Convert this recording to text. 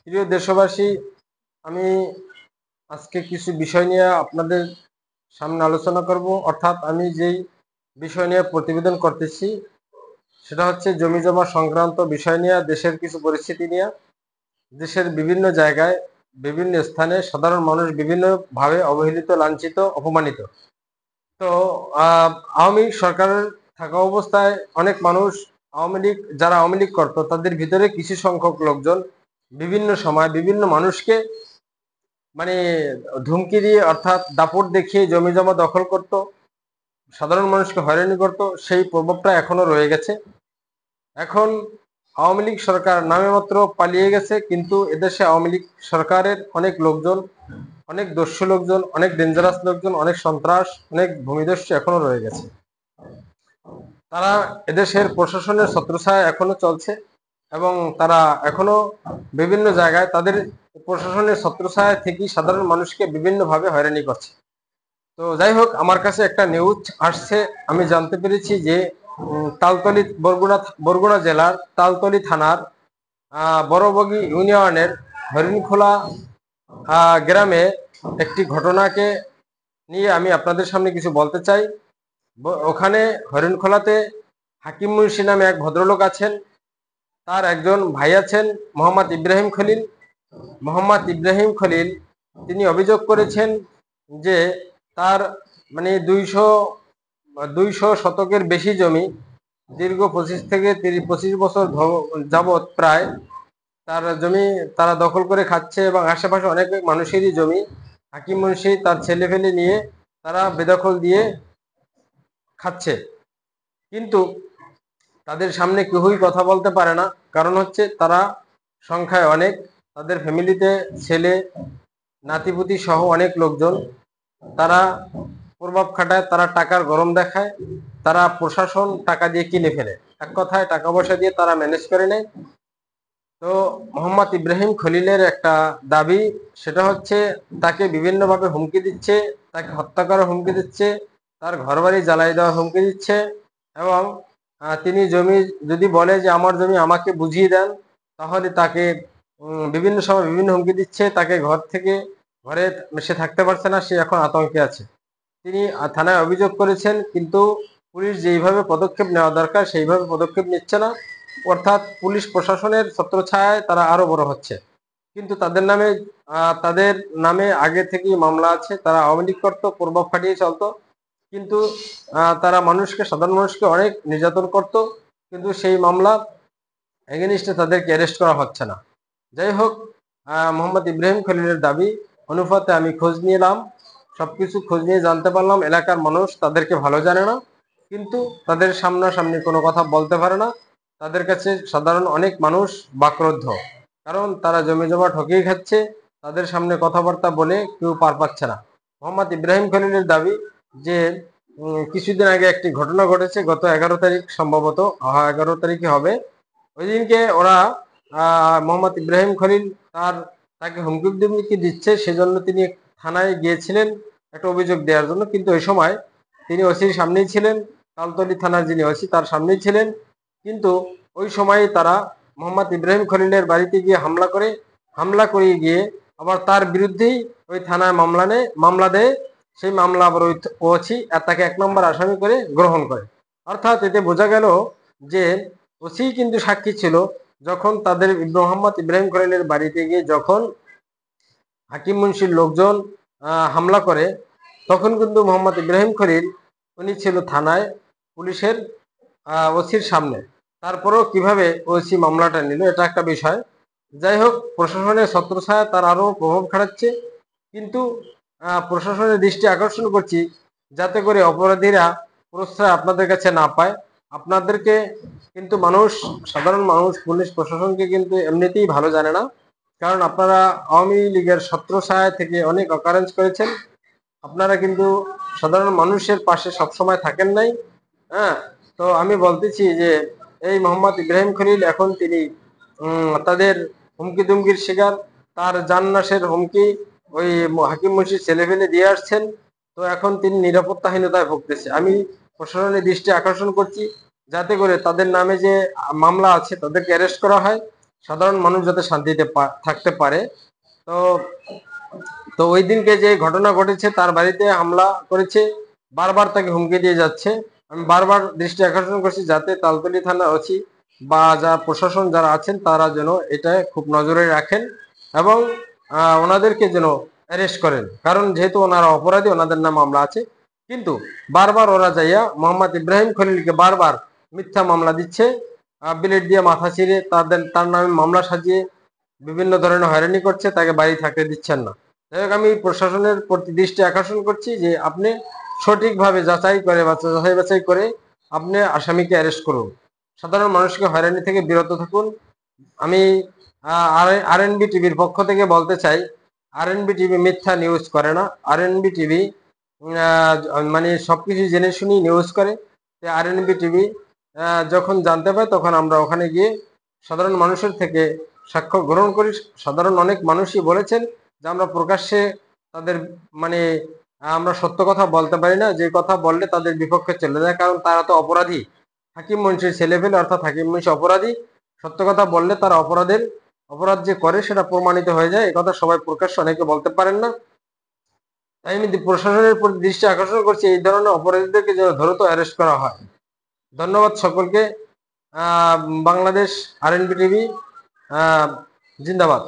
প্রিয় দেশবাসী, আমি আজকে কিছু বিষয় নিয়ে আপনাদের সামনে আলোচনা করব। অর্থাৎ আমি যেই বিষয় নিয়ে প্রতিবেদন করতেছি সেটা হচ্ছে জমি জমা সংক্রান্ত বিষয় নিয়ে, দেশের কিছু পরিস্থিতি নিয়ে। দেশের বিভিন্ন জায়গায় বিভিন্ন স্থানে সাধারণ মানুষ বিভিন্নভাবে অবহেলিত, লাঞ্ছিত, অপমানিত। তো আওয়ামী লীগ সরকারের থাকা অবস্থায় অনেক মানুষ, যারা আওয়ামী লীগ করতো তাদের ভিতরে কিছু সংখ্যক লোকজন বিভিন্ন সময় বিভিন্ন মানুষকে মানে ধুমকি দিয়ে, অর্থাৎ দাপট দেখিয়ে জমি জমা দখল করত, সাধারণ মানুষকে হয়রানি করত। সেই প্রভাবটা এখনো রয়ে গেছে। এখন আওয়ামী লীগ সরকার নামে মাত্র পালিয়ে গেছে, কিন্তু এদেশে আওয়ামী লীগ সরকারের অনেক লোকজন, অনেক দস্যু লোকজন, অনেক ডেঞ্জারাস লোকজন, অনেক সন্ত্রাস, অনেক ভূমিদস্যু এখনো রয়ে গেছে। তারা এদেশের প্রশাসনের ছত্রছায়া এখনো চলছে এবং তারা এখনো বিভিন্ন জায়গায় তাদের প্রশাসনের ছত্রছায়া থেকেই সাধারণ মানুষকে বিভিন্নভাবে হয়রানি করছে। তো যাই হোক, আমার কাছে একটা নিউজ আসছে, আমি জানতে পেরেছি যে তালতলি, বরগুনা জেলার তালতলি থানার বড়বগি ইউনিয়নের হরিণখোলা গ্রামে একটি ঘটনাকে নিয়ে আমি আপনাদের সামনে কিছু বলতে চাই। ওখানে হরিণখোলাতে হাকিম মুন্সি নামে এক ভদ্রলোক আছেন। তার একজন ভাই আছেন মোহাম্মদ ইব্রাহিম খলিল। মোহাম্মদ ইব্রাহিম খলিল তিনি অভিযোগ করেছেন যে তার 200 শতকের বেশি জমি, দীর্ঘ 25 থেকে 25 বছর যাবৎ প্রায় তার জমি তারা দখল করে খাচ্ছে এবং আশেপাশে অনেক মানুষেরই জমি হাকিম মুন্সি তার ছেলে ফেলে নিয়ে তারা বেদখল দিয়ে খাচ্ছে। কিন্তু তাদের সামনে কেউই কথা বলতে পারে না, কারণ হচ্ছে তারা সংখ্যায় অনেক, তাদের ফ্যামিলিতে ছেলে নাতিপুতি সহ অনেক লোকজন। তারা প্রভাব খাটায়, তারা টাকার গরম দেখায়, তারা প্রশাসন টাকা দিয়ে কিনে ফেলে, এক কথায় টাকা পয়সা দিয়ে তারা ম্যানেজ করে নেয়। তো মোহাম্মদ ইব্রাহিম খলিলের একটা দাবি, সেটা হচ্ছে তাকে বিভিন্নভাবে হুমকি দিচ্ছে, তাকে হত্যা করার হুমকি দিচ্ছে, তার ঘরবাড়ি জ্বালাই দেওয়ার হুমকি দিচ্ছে এবং তিনি জমি যদি বলে যে আমার জমি আমাকে বুঝিয়ে দেন, তাহলে তাকে বিভিন্ন সময় বিভিন্ন হুমকি দিচ্ছে। তাকে ঘরে সে থাকতে পারছে না, সে এখন আতঙ্কে আছে। তিনি থানায় অভিযোগ করেছেন, কিন্তু পুলিশ যেইভাবে পদক্ষেপ নেওয়া দরকার সেইভাবে পদক্ষেপ নিচ্ছে না। অর্থাৎ পুলিশ প্রশাসনের ছত্রছায়ায় তারা আরো বড় হচ্ছে। কিন্তু তাদের নামে আগে থেকেই মামলা আছে, তারা আওয়ামী লীগ করতো, প্রভাব খাটিয়ে চলতো। কিন্তু তারা সাধারণ মানুষকে অনেক নির্যাতন করত, কিন্তু সেই মামলা এগেনিস্টে তাদেরকে অ্যারেস্ট করা হচ্ছে না। যাই হোক, মোহাম্মদ ইব্রাহিম খলিলের দাবি অনুপাতে আমি খোঁজ নিলাম, সবকিছু খোঁজ নিয়ে জানতে পারলাম এলাকার মানুষ তাদেরকে ভালো জানে না, কিন্তু তাদের সামনাসামনি কোনো কথা বলতে পারে না। তাদের কাছে সাধারণ অনেক মানুষ বাকরুদ্ধ, কারণ তারা জমি জমা ঠকিয়ে খাচ্ছে, তাদের সামনে কথাবার্তা বলে কেউ পার পাচ্ছে না। মোহাম্মদ ইব্রাহিম খলিলের দাবি যে কিছুদিন আগে একটি ঘটনা ঘটেছে, গত 11 তারিখ সম্ভবত, 11 তারিখে হবে। ওই দিনকে ওরা মোহাম্মদ ইব্রাহিম খলিল তাকে হুমকি দুমকি দিচ্ছে, সেজন্য তিনি থানায় গিয়েছিলেন একটা অভিযোগ দেওয়ার জন্য। কিন্তু ওই সময় তিনি ওসির সামনেই ছিলেন, তালতলি থানার যিনি ওসি তার সামনেই ছিলেন। কিন্তু ওই সময় তারা মোহাম্মদ ইব্রাহিম খলিলের বাড়িতে গিয়ে হামলা করে গিয়ে আবার তার বিরুদ্ধেই ওই থানায় মামলা দেয়। সেই মামলা আবার ওই ওসি তাকে 1 নম্বর আসামি করে গ্রহণ করে। অর্থাৎ এতে বোঝা গেল যে ওসি কিন্তু সাক্ষী ছিল, যখন তাদের মোহাম্মদ ইব্রাহিম খলিলের বাড়িতে গিয়ে যখন হাকিম মুন্সির লোকজন হামলা করে, তখন কিন্তু মোহাম্মদ ইব্রাহিম খলিল উনি ছিল থানায় পুলিশের ওসির সামনে। তারপরেও কিভাবে ওসি মামলাটা নিল, এটা একটা বিষয়। যাই হোক, প্রশাসনের ছত্রছায়া তার আরো প্রভাব খাটাচ্ছে, কিন্তু প্রশাসনের দৃষ্টি আকর্ষণ করছি যাতে করে অপরাধীরা প্রশ্রয় আপনাদের কাছে না পায়। আপনাদেরকে কিন্তু সাধারণ মানুষ পুলিশ প্রশাসনকে কিন্তু এমনিতেই ভালো জানে না, কারণ আপনারা আওয়ামী লীগের ছত্রছায়া থেকে অনেক অকারেন্স করেছেন। আপনারা কিন্তু সাধারণ মানুষের পাশে সবসময় থাকেন নাই। হ্যাঁ, তো আমি বলতেছি যে এই মোহাম্মদ ইব্রাহিম খলিল এখন তিনি তাদের হুমকি দুমকির শিকার, তার জান্নাসের হুমকি ওই হাকিম মুন্সির ছেলেপেলে দিয়ে আসছেন। তো এখন তিনি নিরাপত্তাহীনতায় ভুগতেছে। আমি প্রশাসনের দৃষ্টি আকর্ষণ করছি যাতে করে তাদের নামে যে মামলা আছে তাদেরকে অ্যারেস্ট করা হয়, সাধারণ মানুষ যাতে শান্তিতে থাকতে পারে। তো তো ওই দিনকে যে ঘটনা ঘটেছে, তার বাড়িতে হামলা করেছে, বারবার তাকে হুমকি দিয়ে যাচ্ছে। আমি বারবার দৃষ্টি আকর্ষণ করছি যাতে তালতলী থানার ওসি বা যা প্রশাসন যারা আছেন তারা যেন এটা খুব নজরে রাখেন এবং ওনাদেরকে যেন অ্যারেস্ট করেন, কারণ যেহেতু ওনারা অপরাধী, ওনাদের নাম মামলা আছে। কিন্তু বারবার ওরা যাইয়া মোহাম্মদ ইব্রাহিম খলিলকে বারবার মিথ্যা মামলা দিচ্ছে, বিলেট দিয়ে মাথা ছিঁড়ে তার নামে মামলা সাজিয়ে বিভিন্ন ধরনের হয়রানি করছে, তাকে বাড়ি থাকতে দিচ্ছেন না। যাই হোক, আমি প্রশাসনের প্রতি দৃষ্টি আকর্ষণ করছি যে আপনি সঠিকভাবে যাচাই করে বা যাচাই বাছাই করে আপনি আসামিকে অ্যারেস্ট করুন, সাধারণ মানুষকে হয়রানি থেকে বিরত থাকুন। আমি আরএনবি টিভির পক্ষ থেকে বলতে চাই, আরএনবি টিভি মিথ্যা নিউজ করে না। আরএনবি টিভি মানে সবকিছু জেনে শুনি নিউজ করে। আরএনবি টিভি যখন জানতে পায় তখন আমরা ওখানে গিয়ে সাধারণ মানুষের থেকে সাক্ষ্য গ্রহণ করি। সাধারণ অনেক মানুষই বলেছেন যে আমরা প্রকাশ্যে তাদের মানে আমরা সত্য কথা বলতে পারি না, যে কথা বললে তাদের বিপক্ষে চলে যায়, কারণ তারা তো অপরাধী, হাকিম মুন্সির ছেলেপেলে, অর্থাৎ হাকিম মুন্সি অপরাধী। সত্য কথা বললে তারা অপরাধ যে করে সেটা প্রমাণিত হয়ে যায়। এই কথা সবাই প্রকাশ্যে অনেকে বলতে পারেন না। তাই আমি প্রশাসনের প্রতি দৃষ্টি আকর্ষণ করছি, এই ধরনের অপরাধীদেরকে যেন দ্রুত অ্যারেস্ট করা হয়। ধন্যবাদ সকলকে। বাংলাদেশ আরএনবি টিভি জিন্দাবাদ।